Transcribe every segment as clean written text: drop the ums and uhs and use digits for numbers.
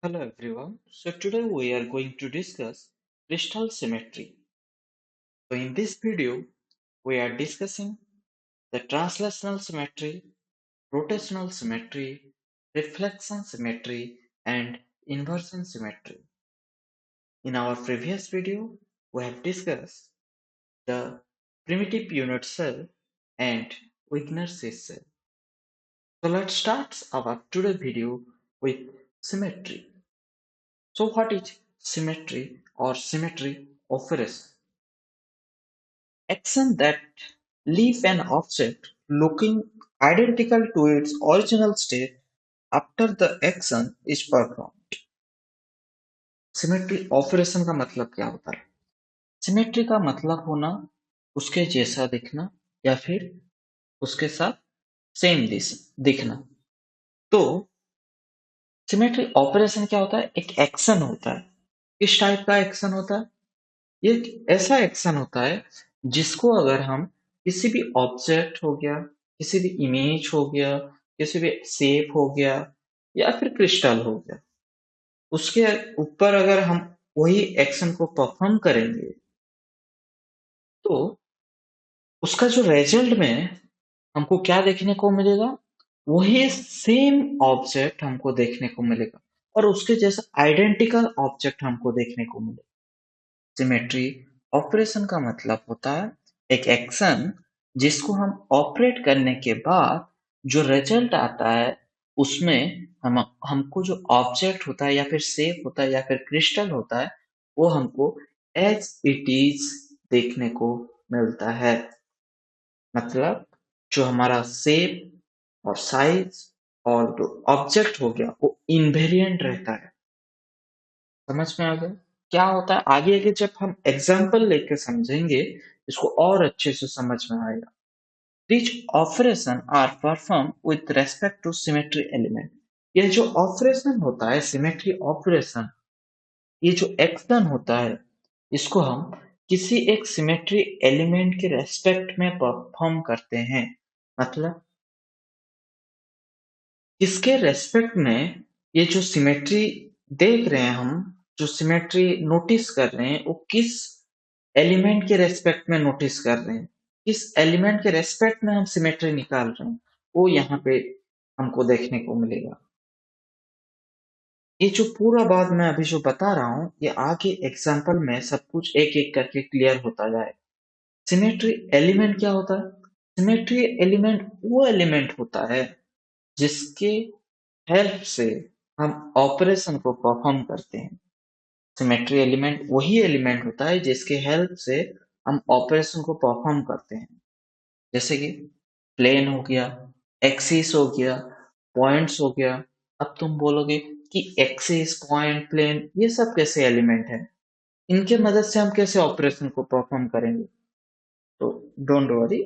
Hello everyone. So today we are going to discuss crystal symmetry. So in this video, we are discussing the translational symmetry, rotational symmetry, reflection symmetry, and inversion symmetry. In our previous video, we have discussed the primitive unit cell and Wigner's cell. So let's start our today video with symmetry. So what is symmetry or symmetry operation? Action that leave an object looking identical to its original state after the action is performed. Symmetry operation का मतलब क्या होता है? Symmetry का मतलब होना उसके जैसा दिखना या फिर उसके साथ सेम दिखना। तो सिमेट्री ऑपरेशन क्या होता है? एक एक्शन होता है। किस टाइप का एक्शन होता है? ये एक ऐसा एक्शन होता है जिसको अगर हम किसी भी ऑब्जेक्ट हो गया, किसी भी इमेज हो गया, किसी भी शेप हो गया या फिर क्रिस्टल हो गया, उसके ऊपर अगर हम वही एक्शन को परफॉर्म करेंगे तो उसका जो रिजल्ट में हमको क्या देखने को मिलेगा, वही सेम ऑब्जेक्ट हमको देखने को मिलेगा और उसके जैसा आइडेंटिकल ऑब्जेक्ट हमको देखने को मिलेगा। सिमेट्री ऑपरेशन का मतलब होता है एक एक्शन जिसको हम ऑपरेट करने के बाद जो रिजल्ट आता है उसमें हमको जो ऑब्जेक्ट होता है या फिर शेप होता है या फिर क्रिस्टल होता है वो हमको एज इट इज देखने को मिलता है। मतलब जो हमारा शेप और साइज और जो ऑब्जेक्ट हो गया वो इनवेरिएंट रहता है। समझ में आ गया क्या होता है? आगे आगे जब हम एग्जाम्पल लेके समझेंगे इसको और अच्छे से समझ में आएगा। These operation are perform with respect to symmetry element. ये जो ऑपरेशन होता है सिमेट्री ऑपरेशन, ये जो एक्शन होता है इसको हम किसी एक सिमेट्री एलिमेंट के रेस्पेक्ट में परफॉर्म करते हैं। मतलब इसके रेस्पेक्ट में ये जो सिमेट्री देख रहे हैं, हम जो सिमेट्री नोटिस कर रहे हैं वो किस एलिमेंट के रेस्पेक्ट में नोटिस कर रहे हैं, किस एलिमेंट के रेस्पेक्ट में हम सिमेट्री निकाल रहे हैं, वो यहाँ पे हमको देखने को मिलेगा। ये जो पूरा बात मैं अभी जो बता रहा हूँ ये आगे एग्जाम्पल में सब कुछ एक एक करके क्लियर होता जाए। सिमेट्री एलिमेंट क्या होता है? सिमेट्री एलिमेंट वो एलिमेंट होता है जिसके हेल्प से हम ऑपरेशन को परफॉर्म करते हैं। सिमेट्री एलिमेंट वही एलिमेंट होता है जिसके हेल्प से हम ऑपरेशन को परफॉर्म करते हैं। जैसे कि प्लेन हो गया, एक्सिस हो गया, पॉइंट्स हो गया। अब तुम बोलोगे कि एक्सिस, पॉइंट, प्लेन ये सब कैसे एलिमेंट है, इनके मदद से हम कैसे ऑपरेशन को परफॉर्म करेंगे? तो डोंट वरी,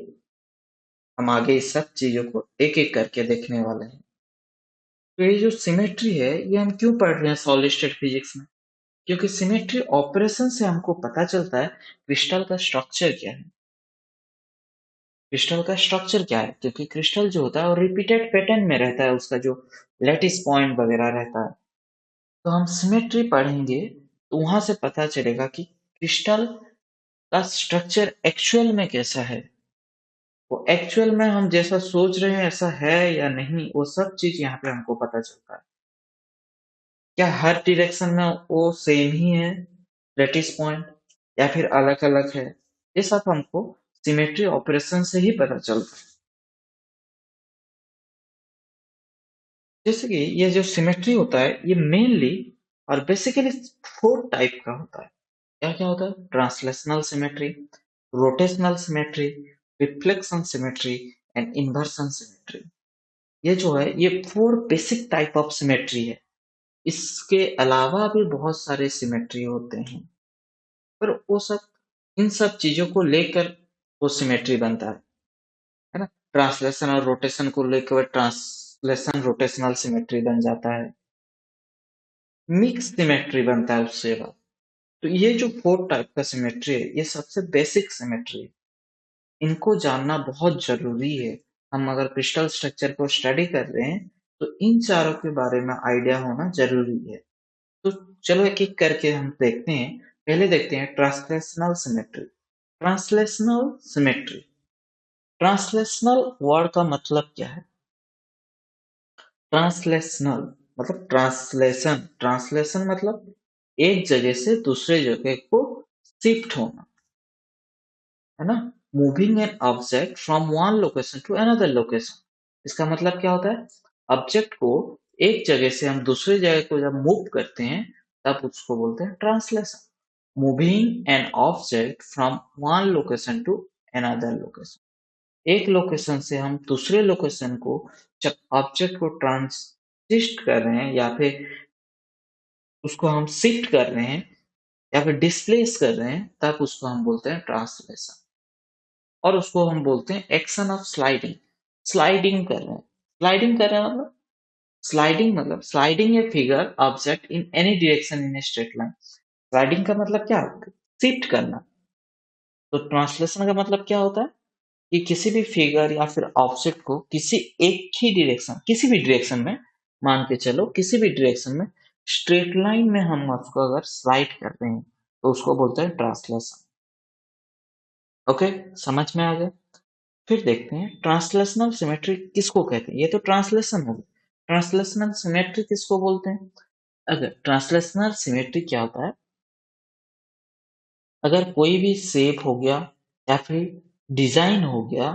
हम आगे इस सब चीजों को एक एक करके देखने वाले हैं। तो ये जो सिमेट्री है ये हम क्यों पढ़ रहे हैं सॉलिड स्टेट फिजिक्स में? क्योंकि सिमेट्री ऑपरेशन से हमको पता चलता है क्रिस्टल का स्ट्रक्चर क्या है। क्रिस्टल का स्ट्रक्चर क्या है? क्योंकि क्रिस्टल जो होता है वो रिपीटेड पैटर्न में रहता है, उसका जो लैटिस पॉइंट वगैरह रहता है। तो हम सिमेट्री पढ़ेंगे तो वहां से पता चलेगा कि क्रिस्टल का स्ट्रक्चर एक्चुअल में कैसा है, वो एक्चुअल में हम जैसा सोच रहे हैं ऐसा है या नहीं, वो सब चीज यहाँ पे हमको पता चलता है। क्या हर डायरेक्शन में वो सेम ही है लैटिस पॉइंट या फिर अलग अलग है? ये सब हमको सिमेट्री ऑपरेशन से ही पता चलता है। जैसे कि ये जो सिमेट्री होता है ये मेनली और बेसिकली 4 टाइप का होता है। क्या क्या होता है? Translational symmetry, rotational symmetry, reflection symmetry and inversion symmetry. ये जो है ये 4 बेसिक टाइप ऑफ सिमेट्री है। इसके अलावा भी बहुत सारे सिमेट्री होते हैं, पर वो सब इन सब चीजों को लेकर वो सिमेट्री बनता है ना। ट्रांसलेशन और रोटेशन को लेकर ट्रांसलेशन रोटेशनल सिमेट्री बन जाता है, मिक्स सिमेट्री बनता है उससे बाद। तो ये जो 4 टाइप का सिमेट्री है ये सबसे बेसिक सिमेट्री है। इनको जानना बहुत जरूरी है। हम अगर क्रिस्टल स्ट्रक्चर को स्टडी कर रहे हैं तो इन चारों के बारे में आइडिया होना जरूरी है। तो चलो एक एक करके हम देखते हैं। पहले देखते हैं translational symmetry. Translational symmetry, translational word का मतलब क्या है? ट्रांसलेशनल मतलब ट्रांसलेशन, ट्रांसलेशन मतलब एक जगह से दूसरे जगह को शिफ्ट होना, है ना? Moving an object from one location to another location. इसका मतलब क्या होता है? ऑब्जेक्ट को एक जगह से हम दूसरी जगह को जब मूव करते हैं तब उसको बोलते हैं translation. Moving an object from one location to another location, एक लोकेशन से हम दूसरे लोकेशन को जब ऑब्जेक्ट को ट्रांसिस्ट कर रहे हैं या फिर उसको हम शिफ्ट कर रहे हैं या फिर डिस्प्लेस कर रहे हैं तब उसको हम बोलते हैं ट्रांसलेशन। और उसको हम बोलते हैं एक्शन ऑफ स्लाइडिंग। स्लाइडिंग कर रहे हैं, स्लाइडिंग कर रहे हैं मतलब, sliding a figure object in any direction in a straight line. Sliding का मतलब क्या होता है? शिफ्ट करना। तो ट्रांसलेशन का मतलब क्या होता है कि किसी भी फिगर या फिर ऑब्जेक्ट को किसी एक ही डायरेक्शन, किसी भी डायरेक्शन में, मान के चलो किसी भी डायरेक्शन में स्ट्रेट लाइन में हम उसको अगर स्लाइड करते हैं तो उसको बोलते हैं ट्रांसलेशन। ओके, समझ में आ गया? फिर देखते हैं ट्रांसलेशनल सिमेट्री किसको कहते हैं। ये तो ट्रांसलेशन हो गई, ट्रांसलेशनल सिमेट्री किसको बोलते हैं? अगर ट्रांसलेशनल सिमेट्री क्या होता है, अगर कोई भी शेप हो गया या फिर डिजाइन हो गया,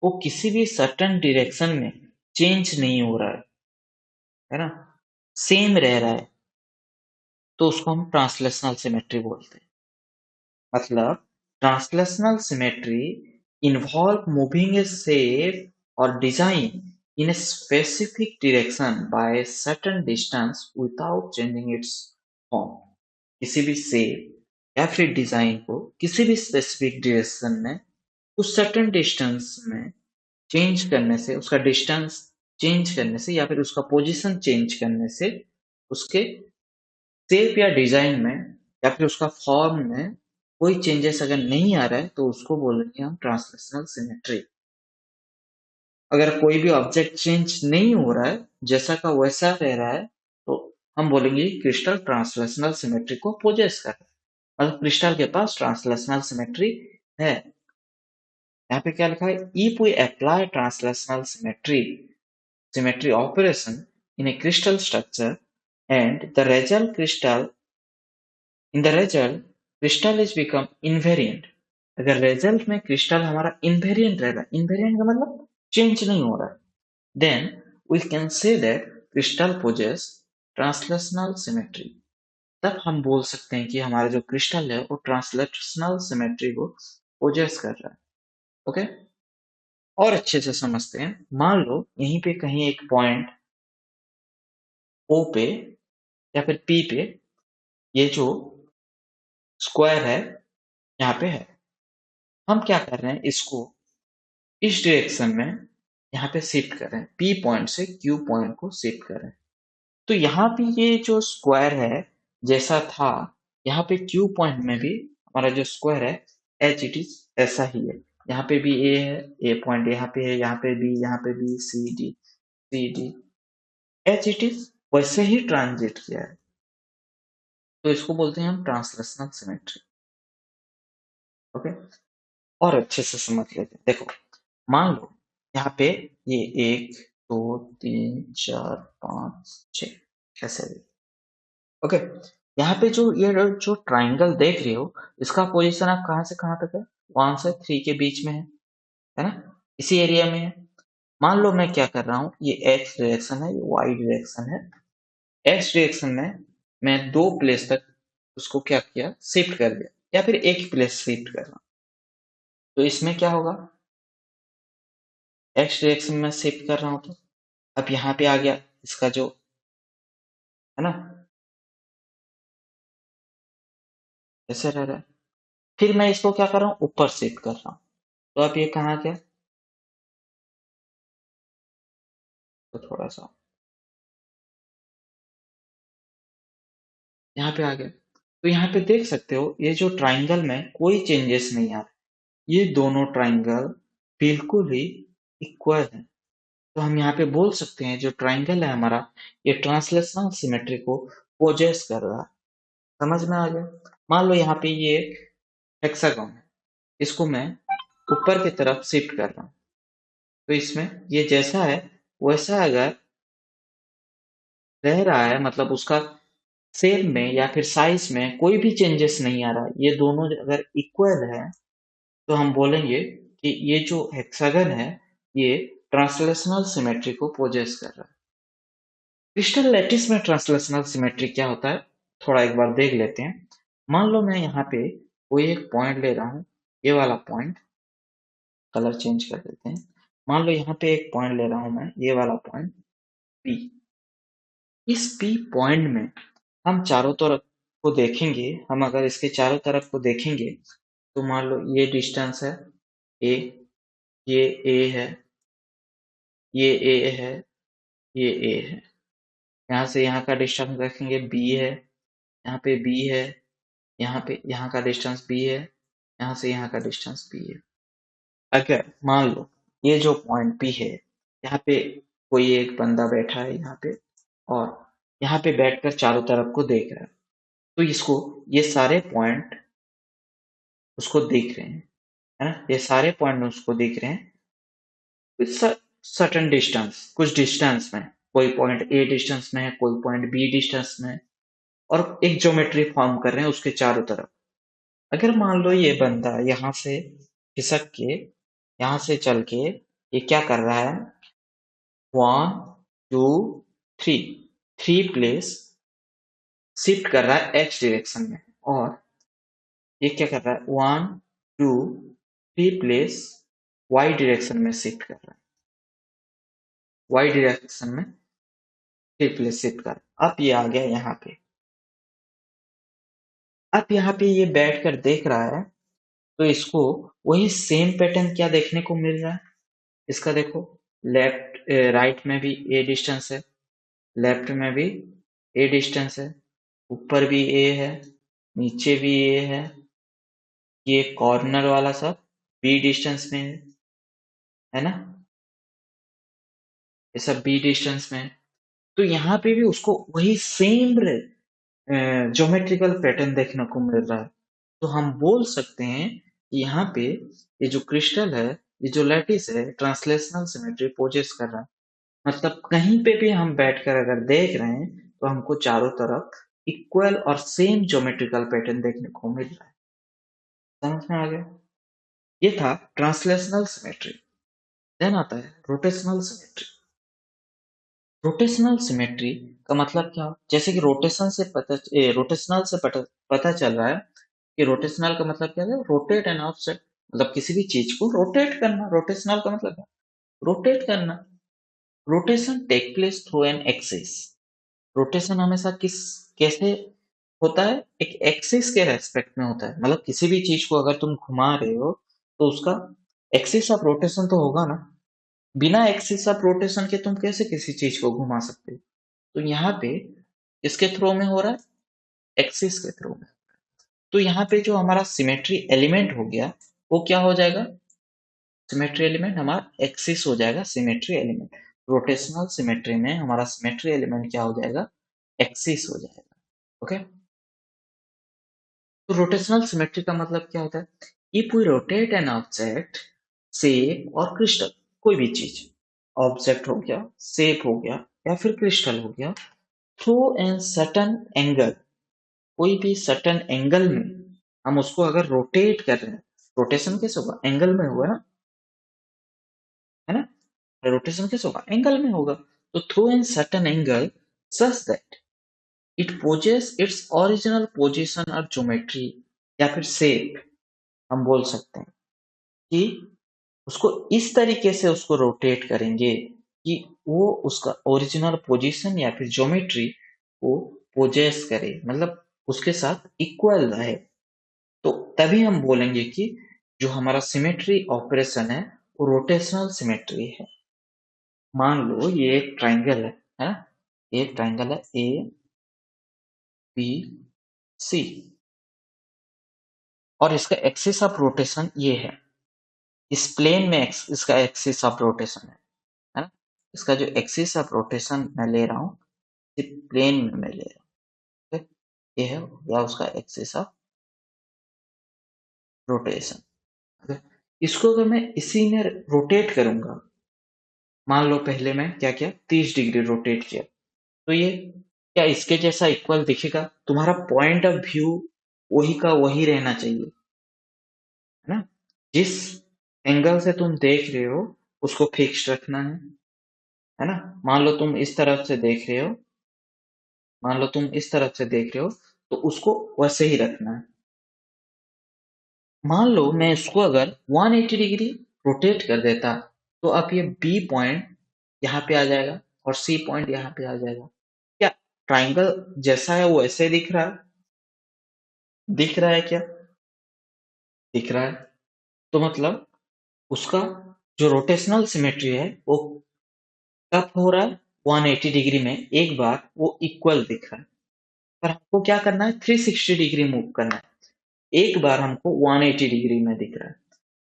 वो किसी भी सर्टेन डायरेक्शन में चेंज नहीं हो रहा है ना, सेम रह रहा है, तो उसको हम ट्रांसलेशनल सिमेट्री बोलते हैं। मतलब translational symmetry involve moving a shape or design in a specific direction by a certain distance without changing its form। किसी भी शेप या फिर डिजाइन को किसी भी स्पेसिफिक डायरेक्शन में उस सर्टेन डिस्टेंस में चेंज करने से, उसका डिस्टेंस चेंज करने से या फिर उसका पोजीशन चेंज करने से उसके शेप या डिजाइन में या फिर उसका फॉर्म में कोई चेंजेस अगर नहीं आ रहा है तो उसको बोलेंगे हम ट्रांसलेशनल सिमेट्री। अगर कोई भी ऑब्जेक्ट चेंज नहीं हो रहा है, जैसा का वैसा रह रहा है, तो हम बोलेंगे क्रिस्टल ट्रांसलेशनल सिमेट्री को पोजेस कर रहा है, मतलब क्रिस्टल के पास ट्रांसलेशनल सिमेट्री है। यहाँ पे क्या लिखा है? If we apply translational symmetry operation in a crystal structure and the result crystal is become invariant। अगर रिजल्ट में क्रिस्टल हमारा इन्वेरिएंट रह रहा है, इन्वेरिएंट का मतलब चेंज नहीं हो रहा है, then we can say that crystal possess translational symmetry। तब हम बोल सकते हैं कि हमारा जो क्रिस्टल है वो ट्रांसलेशनल सिमेट्री को पोजेस कर रहा है। ओके, और अच्छे से समझते हैं। मान लो यहीं पे कहीं एक पॉइंट ओ पे या फिर पी पे ये जो स्क्वायर है यहाँ पे है, हम क्या कर रहे हैं, इसको इस डायरेक्शन में यहाँ पे शिफ्ट कर रहे हैं, पी पॉइंट से क्यू पॉइंट को शिफ्ट कर रहे हैं। तो यहाँ पे ये जो स्क्वायर है जैसा था, यहाँ पे क्यू पॉइंट में भी हमारा जो स्क्वायर है एच इट इज ऐसा ही है। यहाँ पे भी ए है, ए पॉइंट यहाँ पे है, यहाँ पे बी, यहाँ पे B, C D, H it is वैसे ही ट्रांजिट किया है, तो इसको बोलते हैं हम ट्रांसलेशनल सिमेट्री। ओके, और अच्छे से समझ लेते हैं। देखो, मान लो यहाँ पे ये 1 2 3 4 5 6 ऐसे भी। ओके, यहाँ पे जो ये जो ट्राइंगल देख रहे हो, इसका पोजीशन आप कहाँ से कहाँ तक है? 1 से 3 के बीच में है ना? इसी एरिया में है। मान लो मैं क्या कर रहा हूँ, ये एक्स डायरेक्शन है, ये वाई डायरेक्शन है। एक्स डायरेक्शन में मैं 2 प्लेस तक उसको क्या किया, शिफ्ट कर दिया, या फिर एक प्लेस शिफ्ट कर रहा हूँ। तो इसमें क्या होगा, एक्स डायरेक्शन में शिफ्ट कर रहा हूँ तो अब यहाँ पे आ गया इसका जो, है ना, ऐसे रह रहा है। फिर मैं इसको क्या कर रहा हूँ, ऊपर शिफ्ट कर रहा हूँ, तो अब ये कहाँ गया, तो थोड़ा सा यहाँ पे आ गया। तो यहाँ पे देख सकते हो ये जो ट्राइंगल में कोई चेंजेस नहीं आ रहा, ये दोनों ट्राइंगल बिल्कुल ही इक्वल है। तो हम यहाँ पे बोल सकते हैं जो ट्राइंगल है हमारा, ये ट्रांसलेशनल सिमेट्री को पोजेस कर रहा है। समझ में आ गया? मान लो यहाँ पे ये एक हेक्सागोन है, इसको मैं ऊपर की तरफ शिफ्ट कर रहा हूँ, तो इसमें ये जैसा है वैसा अगर रह रहा है, मतलब उसका शेप में या फिर साइज में कोई भी चेंजेस नहीं आ रहा, ये दोनों अगर इक्वल है, तो हम बोलेंगे कि ये जो हेक्सागन है ये ट्रांसलेशनल सिमेट्री को पोजेस कर रहा है। क्रिस्टल लैटिस में ट्रांसलेशनल सिमेट्री क्या होता है, थोड़ा एक बार देख लेते हैं। मान लो मैं यहाँ पे कोई एक पॉइंट ले रहा हूँ, ये वाला पॉइंट, कलर चेंज कर देते हैं। मान लो यहाँ पे एक पॉइंट ले रहा हूँ मैं, ये वाला पॉइंट पी। इस पी पॉइंट में हम चारों तरफ को देखेंगे, हम अगर इसके चारों तरफ को देखेंगे तो मान लो ये डिस्टेंस है ए, ये ए है, ये ए है, ये ए है। यहाँ से यहाँ का डिस्टेंस देखेंगे बी है, यहाँ पे बी है, यहाँ पे यहाँ का डिस्टेंस बी है, यहाँ से यहाँ का डिस्टेंस बी है। अगर मान लो ये जो पॉइंट पी है, यहाँ पे कोई एक बंदा बैठा है यहाँ पे, और यहाँ पे बैठकर चारों तरफ को देख रहा है, तो इसको ये सारे पॉइंट उसको देख रहे हैं, है ना? ये सारे पॉइंट उसको देख रहे हैं विथ सर्टेन डिस्टेंस, कुछ डिस्टेंस में। कोई पॉइंट ए डिस्टेंस में है, कोई पॉइंट बी डिस्टेंस में है, और एक ज्योमेट्री फॉर्म कर रहे हैं उसके चारों तरफ। अगर मान लो ये बंदा यहाँ से खिसक के, यहाँ से चल के ये क्या कर रहा है, 1 2 3, 3 प्लेस शिफ्ट कर रहा है एक्स डायरेक्शन में, और ये क्या कर रहा है, 1 2 3 प्लेस वाई डायरेक्शन में शिफ्ट कर रहा है, वाई डायरेक्शन में 3 प्लेस शिफ्ट कर। अब ये आ गया यहाँ पे, अब यहाँ पे ये बैठ कर देख रहा है, तो इसको वही सेम पैटर्न क्या देखने को मिल रहा है, इसका देखो, लेफ्ट राइट में भी ए डिस्टेंस है, लेफ्ट में भी ए डिस्टेंस है, ऊपर भी ए है, नीचे भी ए है, ये कॉर्नर वाला सब बी डिस्टेंस में है ना, ये सब बी डिस्टेंस में है। तो यहाँ पे भी उसको वही सेम ज्योमेट्रिकल पैटर्न देखने को मिल रहा है। तो हम बोल सकते हैं कि यहाँ पे ये जो क्रिस्टल है, ये जो लैटिस है, ट्रांसलेशनल सिमेट्री पोजेस कर रहा है। मतलब कहीं पे भी हम बैठकर अगर देख रहे हैं तो हमको चारों तरफ इक्वल और सेम ज्योमेट्रिकल पैटर्न देखने को मिल रहा है। समझ में आ गया? ये था ट्रांसलेशनल सिमेट्री। देन आता है रोटेशनल सिमेट्री। रोटेशनल सिमेट्री का मतलब क्या? जैसे कि रोटेशनल से पता चल रहा है कि रोटेशनल का मतलब क्या है, रोटेट एंड ऑफसेट, मतलब किसी भी चीज को रोटेट करना। रोटेशनल का मतलब क्या? रोटेट करना। Rotation take place through an axis. Rotation हमेशा किस कैसे होता है, एक एक्सिस के रेस्पेक्ट में होता है। मतलब किसी भी चीज को अगर तुम घुमा रहे हो तो उसका एक्सिस ऑफ रोटेशन तो होगा ना। बिना एक्सिस ऑफ रोटेशन के तुम कैसे किसी चीज को घुमा सकते हो? तो यहाँ पे इसके थ्रू में हो रहा है, एक्सिस के थ्रू में। तो यहाँ पे जो हमारा सिमेट्री एलिमेंट हो गया, वो क्या हो जाएगा, सिमेट्री एलिमेंट हमारा एक्सिस हो जाएगा, सिमेट्री एलिमेंट। रोटेशनल सिमेट्री में हमारा सिमेट्री एलिमेंट क्या हो जाएगा, एक्सिस हो जाएगा। ओके, तो रोटेशनल सिमेट्री का मतलब क्या होता है, if we rotate an object, shape और क्रिस्टल, कोई भी चीज, ऑब्जेक्ट हो गया, शेप हो गया, या फिर क्रिस्टल हो गया, थ्रू एन सर्टन एंगल, कोई भी सर्टन एंगल में हम उसको अगर रोटेट कर रहे हैं, रोटेशन कैसे होगा, एंगल में होगा ना, है ना? रोटेशन कैसे होगा, एंगल में होगा। तो through an certain angle such that it possess its original position और ज्योमेट्री, या फिर शेप, हम बोल सकते हैं कि उसको इस तरीके से उसको रोटेट करेंगे कि वो उसका ओरिजिनल पोजीशन या फिर ज्योमेट्री को पोजेस करे, मतलब उसके साथ इक्वल रहे। तो तभी हम बोलेंगे कि जो हमारा सिमेट्री ऑपरेशन है वो रोटेशनल सिमेट्री है। मान लो ये एक ट्राइंगल है ना? ये एक ट्राइंगल है ए बी सी, और इसका एक्सिस ऑफ रोटेशन ये है, इस प्लेन में इसका एक्सिस ऑफ रोटेशन है ना? इसका जो एक्सिस ऑफ रोटेशन मैं ले रहा हूँ, इस प्लेन में मैं ले रहा हूँ। ये है या उसका एक्सिस ऑफ रोटेशन। इसको अगर मैं इसी में रोटेट करूंगा, मान लो पहले मैं क्या किया, 30 डिग्री रोटेट किया, तो ये क्या इसके जैसा इक्वल दिखेगा? तुम्हारा पॉइंट ऑफ व्यू वही का वही रहना चाहिए, है ना? जिस एंगल से तुम देख रहे हो उसको फिक्स रखना है ना? मान लो तुम इस तरफ से देख रहे हो, मान लो तुम इस तरफ से देख रहे हो, तो उसको वैसे ही रखना है। मान लो मैं इसको अगर 180 डिग्री रोटेट कर देता, तो अब ये बी पॉइंट यहाँ पे आ जाएगा और सी पॉइंट यहाँ पे आ जाएगा। क्या ट्राइंगल जैसा है वो ऐसे दिख रहा है? दिख रहा है क्या? दिख रहा है। तो मतलब उसका जो रोटेशनल सिमेट्री है वो कब हो रहा है? 180 डिग्री में एक बार वो इक्वल दिख रहा है। पर हमको क्या करना है? 360 डिग्री मूव करना है। एक बार हमको 180 डिग्री में दिख रहा है,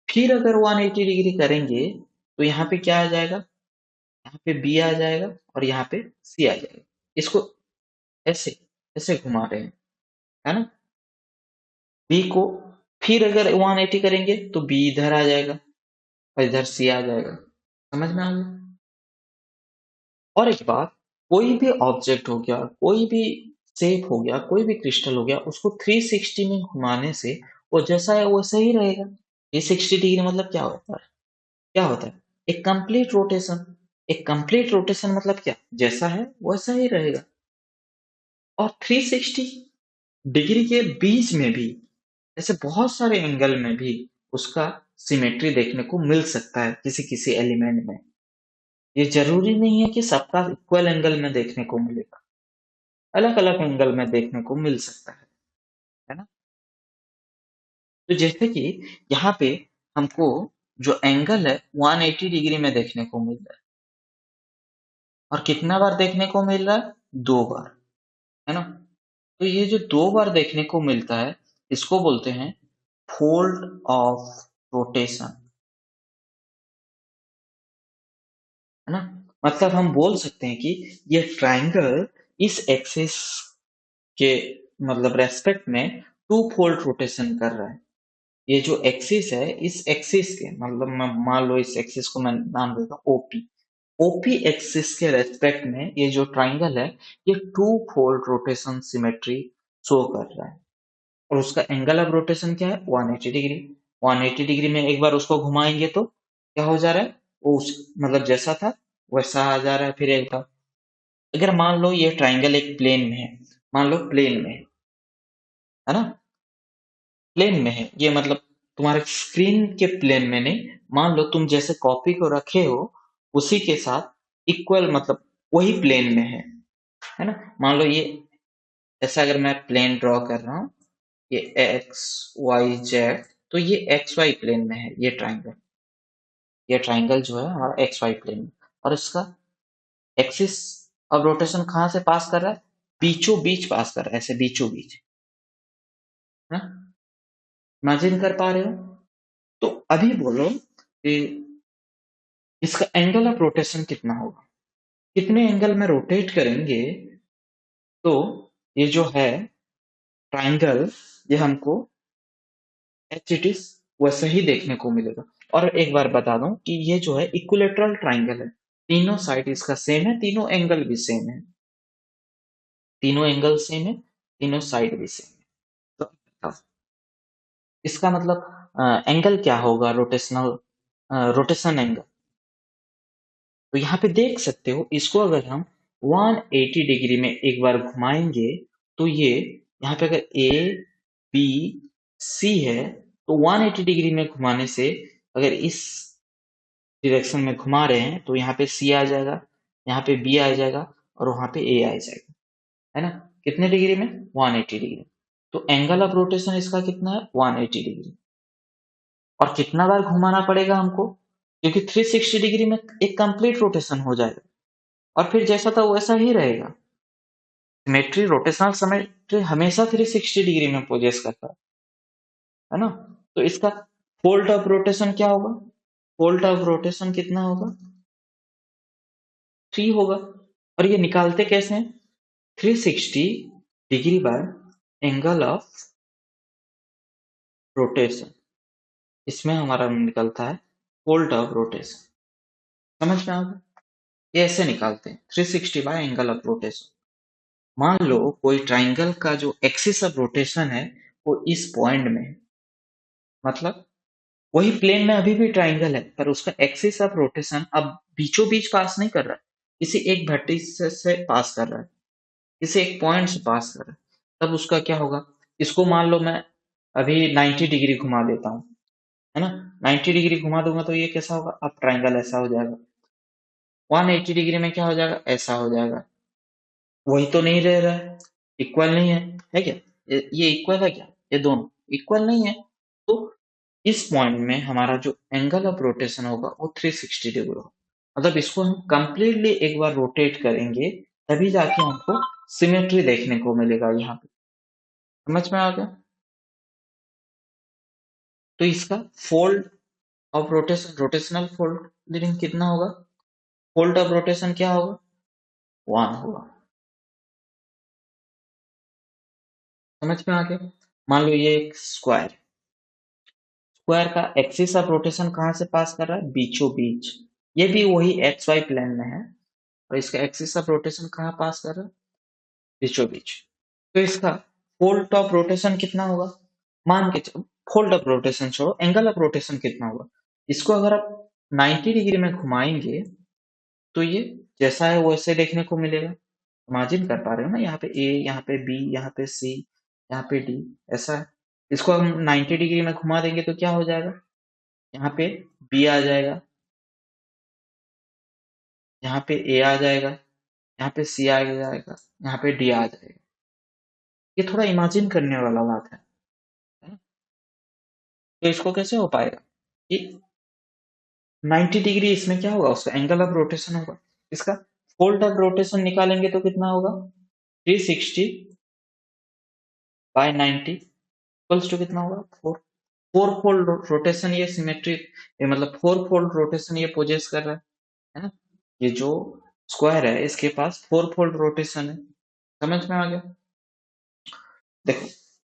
फिर अगर 180 डिग्री करेंगे तो यहाँ पे क्या आ जाएगा? यहाँ पे बी आ जाएगा और यहाँ पे सी आ जाएगा। इसको ऐसे ऐसे घुमा रहे हैं, है ना? बी को फिर अगर 180 करेंगे तो बी इधर आ जाएगा और इधर सी आ जाएगा। समझ में आ गया? और एक बात, कोई भी ऑब्जेक्ट हो गया, कोई भी शेप हो गया, कोई भी क्रिस्टल हो गया, उसको 360 में घुमाने से वो जैसा है वैसा ही रहेगा। 360 डिग्री मतलब क्या होता है? क्या होता है? एक कंप्लीट रोटेशन। एक कंप्लीट रोटेशन मतलब क्या? जैसा है वैसा ही रहेगा। और 360 डिग्री के बीच में भी ऐसे बहुत सारे एंगल में भी उसका सिमेट्री देखने को मिल सकता है किसी किसी एलिमेंट में। ये जरूरी नहीं है कि सबका इक्वल एंगल में देखने को मिलेगा, अलग अलग एंगल में देखने को मिल सकता है ना? तो जैसे कि यहाँ पे हमको जो एंगल है 180 डिग्री में देखने को मिल रहा है, और कितना बार देखने को मिल रहा है? 2 बार, है ना? तो ये जो 2 बार देखने को मिलता है, इसको बोलते हैं फोल्ड ऑफ रोटेशन, है ना? मतलब हम बोल सकते हैं कि ये ट्रायंगल इस एक्सिस के मतलब रेस्पेक्ट में 2 फोल्ड रोटेशन कर रहा है। ये जो एक्सिस है, इस एक्सिस के मतलब मान लो इस एक्सिस को मैं नाम देता हूँ ओपी। ओपी एक्सिस के रेस्पेक्ट में ये जो ट्राइंगल है, ये 2 फोल्ड रोटेशन सिमेट्री शो कर रहा है। और उसका एंगल ऑफ रोटेशन क्या है? 180 डिग्री। 180 डिग्री में एक बार उसको घुमाएंगे तो क्या हो जा रहा है? वो उस मतलब जैसा था वैसा आ जा रहा है फिर एक बार। अगर मान लो ये ट्राइंगल एक प्लेन में है, मान लो प्लेन में है ना? प्लेन में है ये मतलब तुम्हारे स्क्रीन के प्लेन में नहीं, मान लो तुम जैसे कॉपी को रखे हो उसी के साथ इक्वल मतलब वही प्लेन में है ना? मान लो ये ऐसा अगर मैं प्लेन ड्रॉ कर रहा हूँ, ये एक्स वाई जेड, तो ये एक्स वाई प्लेन में है ये ट्राइंगल जो है हमारा एक्स वाई प्लेन में। और इसका एक्सिस अब रोटेशन कहाँ से पास कर रहा है? बीचों बीच पास कर रहा है, ऐसे बीचों बीच, है ना? इमेजिन कर पा रहे हो? तो अभी बोलो कि इसका एंगल ऑफ रोटेशन कितना होगा? कितने एंगल में रोटेट करेंगे तो ये जो है ट्राइंगल, ये हमको एच इट इज वैसे ही देखने को मिलेगा। और एक बार बता दूं कि ये जो है इक्विलेटरल ट्राइंगल है, तीनों साइड इसका सेम है, तीनों एंगल भी सेम है, तीनों एंगल सेम है, तीनों साइड भी सेम है। तो बताओ, इसका मतलब एंगल क्या होगा? Rotational rotation angle. तो यहाँ पे देख सकते हो, इसको अगर हम 180 डिग्री में एक बार घुमाएंगे तो ये यहाँ पे अगर ए बी सी है, तो 180 डिग्री में घुमाने से अगर इस डायरेक्शन में घुमा रहे हैं तो यहाँ पे सी आ जाएगा, यहाँ पे बी आ जाएगा और वहां पे ए आ जाएगा, है ना? कितने डिग्री में? 180 डिग्री। तो एंगल ऑफ रोटेशन इसका कितना है? 180 डिग्री। और कितना बार घुमाना पड़ेगा हमको? क्योंकि 360 डिग्री में एक कंप्लीट रोटेशन हो जाएगा और फिर जैसा था वैसा ही रहेगा। सिमेट्री, रोटेशनल सिमेट्री हमेशा 360 डिग्री में पोजेस करता है ना? तो इसका फोल्ट ऑफ रोटेशन क्या होगा? फोल्ट ऑफ रोटेशन कितना होगा? 3 होगा। और ये निकालते कैसे हैं? 360 degree by angle of rotation, इसमें हमारा निकलता है फोल्ड ऑफ रोटेशन। समझ में आ गया? ये ऐसे निकालते हैं 360 बाय एंगल ऑफ रोटेशन। मान लो कोई ट्राइंगल का जो एक्सिस ऑफ रोटेशन है वो इस पॉइंट में है, मतलब वही प्लेन में अभी भी ट्राइंगल है पर उसका एक्सिस ऑफ रोटेशन अब बीचों बीच पास नहीं कर रहा है, किसी एक वर्टिस से पास कर रहा है, किसी एक पॉइंट से पास कर रहा है। तब उसका क्या होगा, इसको मान लो मैं अभी 90 डिग्री घुमा देता हूँ, है ना। 90 डिग्री घुमा दूंगा तो ये कैसा होगा, अब ट्राइंगल ऐसा हो जाएगा। 180 डिग्री में क्या हो जाएगा, ऐसा हो जाएगा। वही तो नहीं रह रहा है, इक्वल नहीं है क्या? ये इक्वल है क्या, ये दोनों इक्वल नहीं है। तो इस पॉइंट में हमारा जो एंगल ऑफ रोटेशन होगा वो 360 डिग्री होगा। मतलब इसको हम कंप्लीटली एक बार रोटेट करेंगे तभी जाके हमको सिमेट्री देखने को मिलेगा यहाँ पे। समझ में आ गया? तो इसका fold of rotation, rotational folding कितना होगा, फोल्ड ऑफ रोटेशन क्या होगा, 1 होगा। समझ में आ गया? मान लो ये एक स्क्वायर, स्क्वायर का एक्सिस ऑफ रोटेशन कहाँ से पास कर रहा है, बीचों बीच। ये भी वही एक्स वाई प्लेन में है और इसका एक्सिस ऑफ रोटेशन कहाँ पास कर रहा है, बीचों बीच। तो इसका फोल्ड ऑफ रोटेशन कितना होगा, मान के चलो, फोल्ड ऑफ रोटेशन छोड़ो, एंगल ऑफ रोटेशन कितना होगा। इसको अगर आप 90 डिग्री में घुमाएंगे तो ये जैसा है वैसे देखने को मिलेगा। इमेजिन कर पा रहे हो ना, यहाँ पे ए, यहाँ पे बी, यहाँ पे सी, यहाँ पे डी, ऐसा है। इसको हम 90 डिग्री में घुमा देंगे तो क्या हो जाएगा, यहाँ पे बी आ जाएगा, यहाँ पे ए आ जाएगा, यहाँ पे सी आ जाएगा, यहाँ पे डी आ जाएगा। ये थोड़ा इमेजिन करने वाला बात है ना? तो इसको कैसे हो पाएगा कि 90 डिग्री इसमें क्या होगा, उसका एंगल ऑफ रोटेशन होगा। इसका फोल्ड ऑफ रोटेशन निकालेंगे तो कितना होगा, 360 बाय 90 इक्वल्स टू कितना होगा, 4। फोर फोल्ड रोटेशन ये सिमेट्री, मतलब 4 फोल्ड रोटेशन ये पोजेस कर रहा है ना। ये जो स्क्वायर है इसके पास 4 फोल्ड रोटेशन है। समझ में आ गया? देखो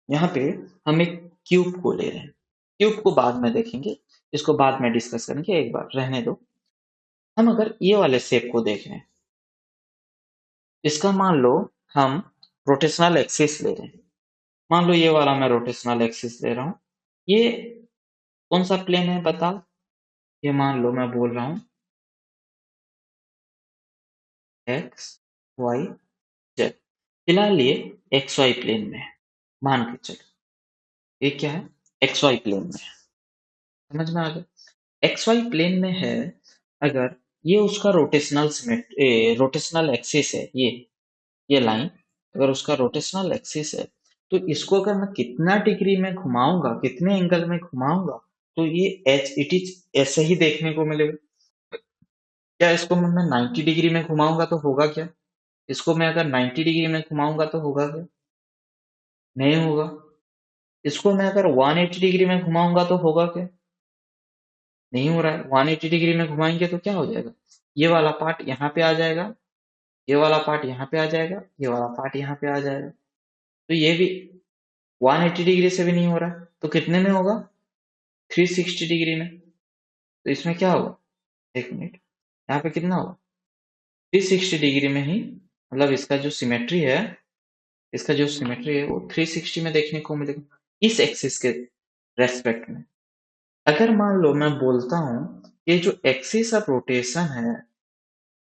यहाँ पे हम एक क्यूब को ले रहे हैं, क्यूब को बाद में देखेंगे, इसको बाद में डिस्कस करेंगे, एक बार रहने दो। हम अगर ये वाले शेप को देख रहे हैं, इसका मान लो हम रोटेशनल एक्सिस ले रहे हैं। मान लो ये वाला मैं रोटेशनल एक्सिस ले रहा हूँ। ये कौन सा प्लेन है बताओ, ये मान लो मैं बोल रहा हूँ एक्स वाई जेड। फिलहाल ये एक्स वाई प्लेन में है, मान के चलो ये क्या है, एक्स वाई प्लेन में है। समझ में आ गया? एक्स वाई प्लेन में है, अगर ये उसका रोटेशनल एक्सिस है, ये लाइन अगर उसका रोटेशनल एक्सिस है, तो इसको अगर मैं कितना डिग्री में घुमाऊंगा, कितने एंगल में घुमाऊंगा, तो ये एच इट इज ऐसे ही देखने को मिलेगा। क्या इसको मैं 90 डिग्री में घुमाऊंगा तो होगा क्या, इसको मैं अगर 90 डिग्री में घुमाऊंगा तो होगा क्या, नहीं होगा। इसको मैं अगर 180 डिग्री में घुमाऊंगा तो होगा क्या, नहीं हो रहा है। 180 डिग्री में घुमाएंगे तो क्या हो जाएगा, ये वाला पार्ट यहाँ पे आ जाएगा, ये वाला पार्ट यहाँ पे आ जाएगा, ये वाला पार्ट यहाँ पे आ जाएगा। तो ये भी 180 डिग्री से भी नहीं हो रहा है, तो कितने में होगा, 360 डिग्री में। तो इसमें क्या होगा, एक मिनट, यहाँ पे कितना होगा, 360 डिग्री में ही, मतलब इसका जो सिमेट्री है, इसका जो सिमेट्री है वो 360 में देखने को मिलेगा, इस एक्सिस के रेस्पेक्ट में। अगर मान लो मैं बोलता हूँ ये जो एक्सिस ऑफ रोटेशन है,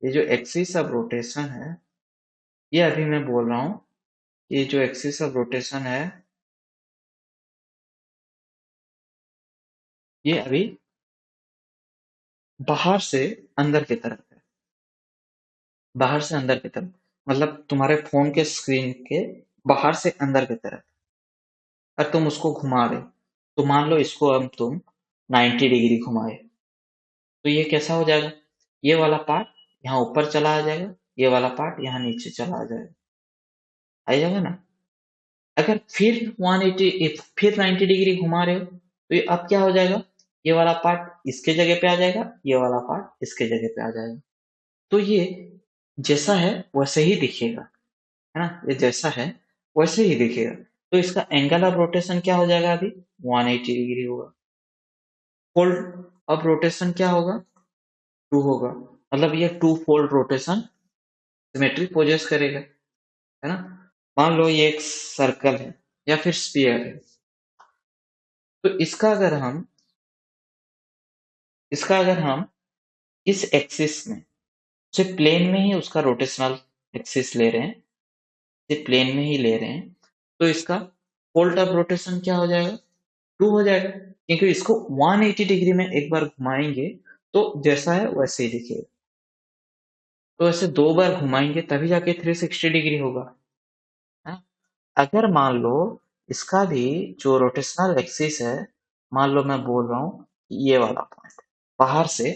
ये जो एक्सिस ऑफ रोटेशन है, ये अभी मैं बोल रहा हूँ, ये जो एक्सिस ऑफ रोटेशन है ये अभी बाहर से अंदर की तरफ है, बाहर से अंदर की तरफ, मतलब तुम्हारे फोन के स्क्रीन के बाहर से अंदर की तरफ। और तुम उसको घुमा रहे, तो मान लो इसको अब तुम 90 डिग्री घुमाए, तो ये कैसा हो जाएगा, ये वाला पार्ट यहाँ ऊपर चला आ जाएगा, ये वाला पार्ट यहाँ नीचे चला आ जाएगा, आ जाएगा ना। अगर फिर 180, फिर 90 डिग्री घुमा रहे हो तो ये अब क्या हो जाएगा, ये वाला पार्ट इसके जगह पे आ जाएगा, ये वाला पार्ट इसके जगह पे आ जाएगा। तो ये जैसा है वैसे ही दिखेगा, है ना, ये जैसा है वैसे ही दिखेगा। तो इसका एंगल ऑफ रोटेशन क्या हो जाएगा अभी? 180 डिग्री होगा। फोल्ड ऑफ रोटेशन क्या होगा? 2 होगा। मतलब ये 2 फोल्ड रोटेशन सिमेट्री पोजेस करेगा, है ना? मान लो ये एक सर्कल है या फिर स्फीयर है, तो इसका अगर हम इस एक्सिस में, सिर्फ प्लेन में ही उसका रोटेशनल एक्सिस ले रहे हैं, सिर्फ प्लेन में ही ले रहे हैं, तो इसका फोल्ड ऑफ रोटेशन क्या हो जाएगा? 2 हो जाएगा, क्योंकि इसको 180 डिग्री में एक बार घुमाएंगे तो जैसा है वैसे ही दिखेगा। तो ऐसे 2 बार घुमाएंगे तभी जाके 360 डिग्री होगा, है? अगर मान लो इसका भी जो रोटेशनल एक्सिस है, मान लो मैं बोल रहा हूँ ये वाला पॉइंट बाहर से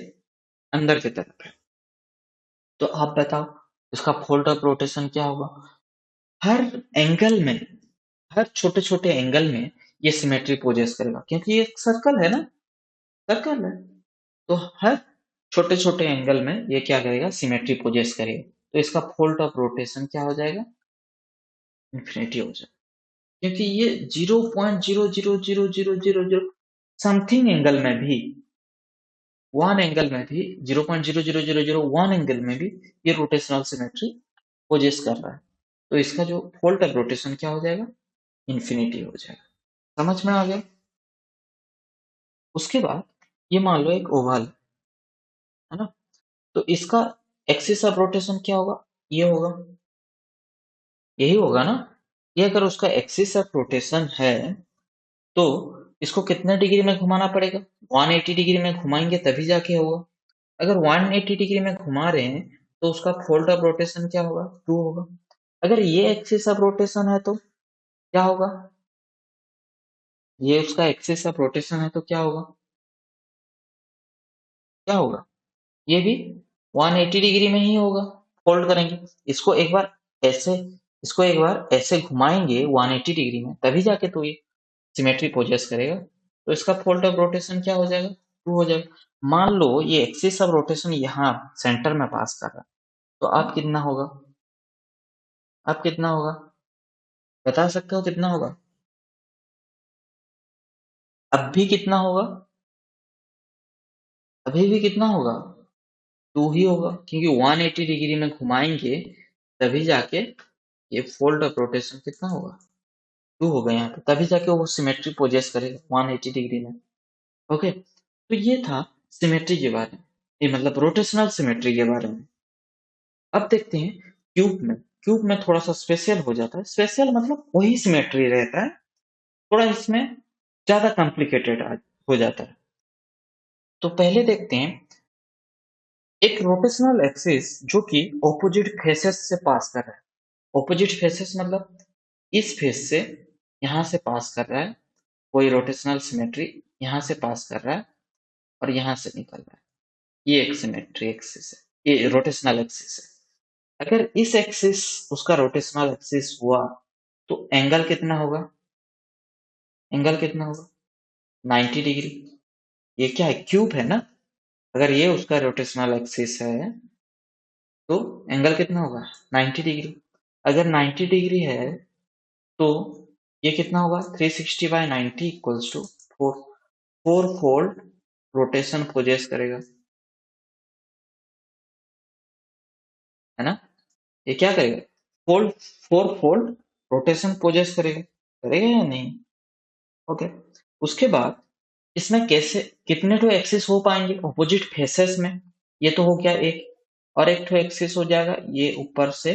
अंदर की तरफ है, तो आप बताओ इसका फोल्ड ऑफ रोटेशन क्या होगा? हर एंगल में, हर छोटे छोटे एंगल में ये सिमेट्री पोजेस करेगा, क्योंकि ये एक सर्कल है ना, सर्कल है। तो हर छोटे छोटे एंगल में ये क्या करेगा? सिमेट्री पोजेस करेगा। तो इसका फोल्ड ऑफ रोटेशन क्या हो जाएगा? इन्फिनिटी हो जाएगा, क्योंकि ये 0.00000 समथिंग एंगल में भी, वन एंगल में भी, 0.00001 एंगल में भी ये रोटेशनल सिमेट्री पोजेस कर रहा है। तो इसका जो फोल्ड ऑफ रोटेशन क्या हो जाएगा? इन्फिनिटी हो जाएगा। समझ में आ गया? उसके बाद ये मान लो एक ओवल है ना, तो इसका एक्सिस ऑफ रोटेशन क्या होगा? ये होगा, यही होगा ना? ये अगर उसका एक्सिस ऑफ रोटेशन है तो इसको कितने डिग्री में घुमाना पड़ेगा? 180 डिग्री में घुमाएंगे तभी जाके होगा। अगर 180 डिग्री में घुमा रहे हैं तो उसका फोल्ड ऑफ रोटेशन क्या होगा? 2 होगा। अगर ये एक्सिस ऑफ रोटेशन है तो क्या होगा? ये उसका एक्सिस ऑफ रोटेशन है तो क्या होगा? क्या होगा? ये भी 180 डिग्री में ही होगा। फोल्ड करेंगे इसको एक बार, ऐसे इसको एक बार ऐसे घुमाएंगे 180 डिग्री में तभी जाके तो ये सिमेट्री पोजेस करेगा। तो इसका फोल्ड ऑफ रोटेशन क्या हो जाएगा? 2 हो जाएगा। मान लो ये एक्सिस ऑफ रोटेशन यहाँ सेंटर में पास कर रहा है, तो आप कितना होगा? आप कितना होगा? बता सकते हो कितना होगा? अब भी कितना होगा? अभी भी कितना होगा? 2 ही होगा, क्योंकि 180 डिग्री में घुमाएंगे तभी जाके ये फोल्ड ऑफ रोटेशन कितना होगा? 2 होगा यहाँ पे, तभी जाके वो सिमेट्री पोजेस करेगा 180 डिग्री में। ओके, तो ये था सिमेट्री के बारे में, ये मतलब रोटेशनल सिमेट्री के बारे में। अब देखते हैं क्यूब में। क्यूब में थोड़ा सा स्पेशल हो जाता है। स्पेशल मतलब वही सिमेट्री रहता है, थोड़ा इसमें ज्यादा कॉम्प्लिकेटेड हो जाता है। तो पहले देखते हैं एक रोटेशनल एक्सिस जो कि ऑपोजिट फेसेस से पास कर रहा है। ऑपोजिट फेसेस मतलब इस फेस से यहां से पास कर रहा है, कोई रोटेशनल सिमेट्री यहां से पास कर रहा है और यहां से निकल रहा है। ये एक सिमेट्री एक्सिस है, ये रोटेशनल एक्सिस है। अगर इस एक्सिस उसका रोटेशनल एक्सिस हुआ तो एंगल कितना होगा? एंगल कितना होगा? 90 डिग्री। ये क्या है? क्यूब है ना। अगर ये उसका रोटेशनल एक्सिस है तो एंगल कितना होगा? 90 डिग्री। अगर 90 डिग्री है तो ये कितना होगा? 360/90 equals to 4, 4 fold rotation possess करेगा, है ना? ये क्या करेगा? फोल्ड, 4 फोल्ड रोटेशन पोजेस करेगा, करेगा या नहीं? ओके। उसके बाद इसमें कैसे, कितने तो एक्सिस हो पाएंगे ऑपोजिट फेसेस में? ये तो हो गया एक, और एक तो एक्सिस हो जाएगा ये ऊपर से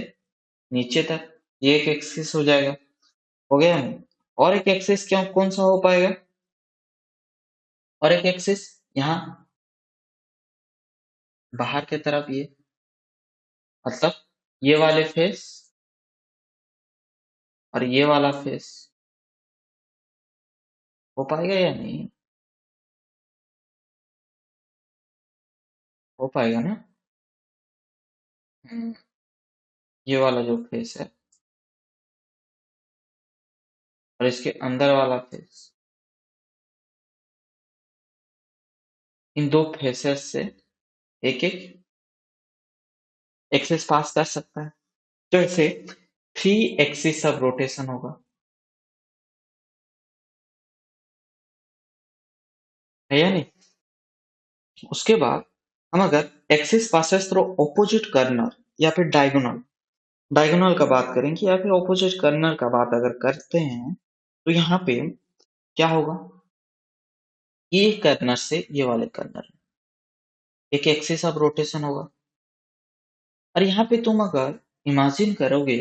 नीचे तक, ये एक एक्सिस हो जाएगा, हो गया नहीं? और एक एक्सिस क्या, कौन सा हो पाएगा? और एक एक्सिस यहाँ बाहर की तरफ, ये मतलब ये वाले फेस और ये वाला फेस हो पाएगा या नहीं? हो पाएगा ना? हम्म, ये वाला जो फेस है और इसके अंदर वाला फेस, इन दो फेसेस से एक एक एक्सिस पास कर सकता है। तो इसे 3 एक्सिस ऑफ रोटेशन होगा। है या नहीं? उसके बाद हम अगर axis passes through opposite corner या फिर डायगोनल डायगोनल का बात करेंगे या फिर ऑपोजिट कर्नर का बात अगर करते हैं तो यहाँ पे क्या होगा, ये कर्नर से ये वाले कर्नर एक एक्सिस ऑफ रोटेशन होगा। और यहाँ पे तुम अगर इमेजिन करोगे,